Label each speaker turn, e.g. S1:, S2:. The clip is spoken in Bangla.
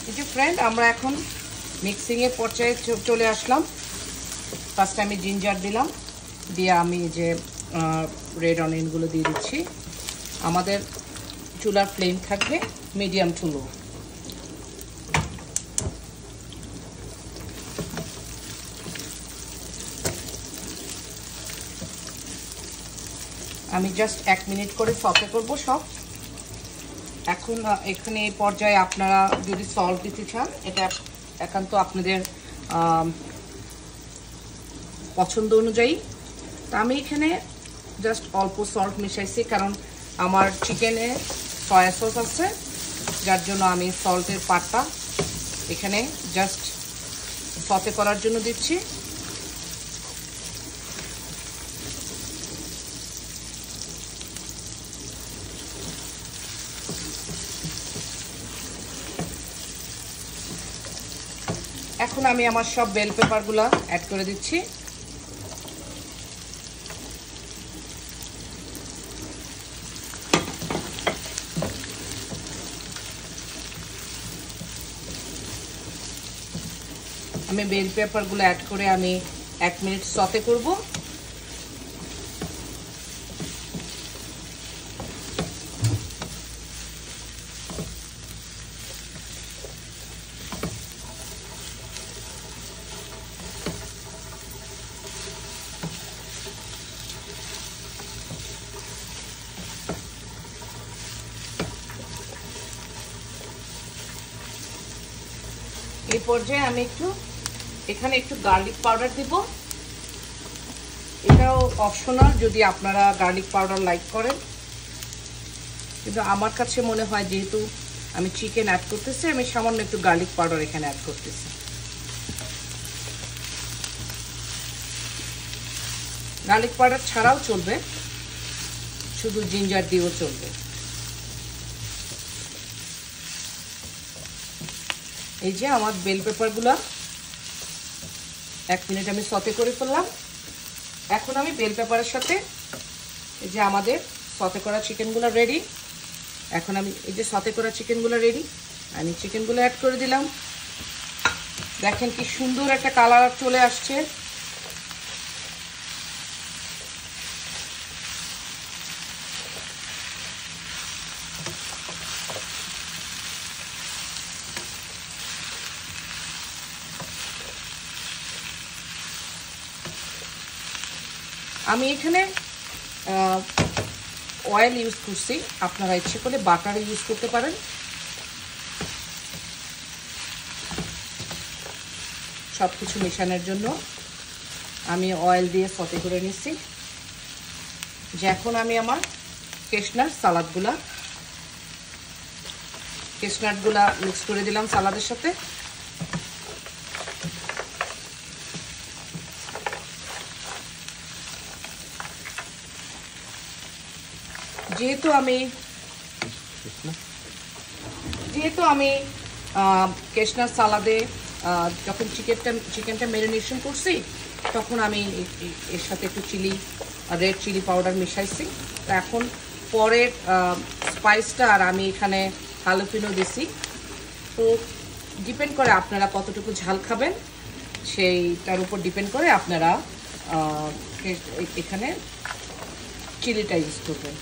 S1: এই যে ফ্রেন্ড, আমরা এখন মিক্সিংয়ের পর্যায়ে চলে আসলাম। ফার্স্টে আমি জিঞ্জার দিলাম, দিয়ে আমি যে রেড অনিয়নগুলো দিয়ে দিচ্ছি। আমাদের চুলার ফ্লেম থাকবে মিডিয়াম টু লো। আমি জাস্ট 1 মিনিট করে সতে করব সব। এখন এখানে এই পর্যায়ে আপনারা যদি সল্ট দিতে চান, এটা একান্ত আপনাদের পছন্দ অনুযায়ী। তা আমি এখানে জাস্ট অল্প সল্ট মিশাইছি, কারণ আমার চিকেনে সয়া সস আছে, যার জন্য আমি সল্টের পাটটা এখানে জাস্ট সতে করার জন্য দিচ্ছি। এখন আমি আমার সব বেল পেপারগুলো অ্যাড করে দিচ্ছি। আমি বেল পেপারগুলো অ্যাড করে আমি 1 মিনিট সতে করব। এই পর্যায়ে আমি এখানে একটু গার্লিক পাউডার দিব। এটাও অপশনাল, যদি আপনারা গার্লিক পাউডার লাইক করেন, কিন্তু আমার কাছে মনে হয় যেহেতু আমি চিকেন অ্যাড করতেছি, আমি সামান্য একটু গার্লিক পাউডার এখানে অ্যাড করতেছি। গার্লিক পাউডার ছাড়াও চলবে, শুধু জিঞ্জার দিয়েও চলবে। এই যে আমার বেল পেপারগুলো 1 মিনিট আমি সতে করে ফেললাম। এখন আমি বেল পেপারের সাথে এই যে আমাদের সতে করা চিকেনগুলো রেডি। এখন আমি এই যে সতে করা চিকেনগুলো রেডি, আমি চিকেনগুলো অ্যাড করে দিলাম। দেখেন কি সুন্দর একটা কালার চলে আসছে। আমি এখানে অয়েল ইউজ করছি, আপনারা ইচ্ছে করলে বাটার ইউজ করতে পারেন। সব কিছু মেশানোর জন্য আমি অয়েল দিয়ে সতে করে নিচ্ছি। যে এখন আমি আমার কেশনাট কেশনাটগুলা মিক্স করে দিলাম সালাদের সাথে। যেহেতু আমি কেশনাট সালাদে যখন চিকেনটা ম্যারিনেশন করছি, তখন আমি এর সাথে একটু রেড চিলি পাউডার মিশাইছি। তো এখন পরের স্পাইসটা আর আমি এখানে হালপিনো দিছি। তো ডিপেন্ড করে আপনারা কতটুকু ঝাল খাবেন, সেইটার উপর ডিপেন্ড করে আপনারা এখানে চিলিটা ইউজ করবেন।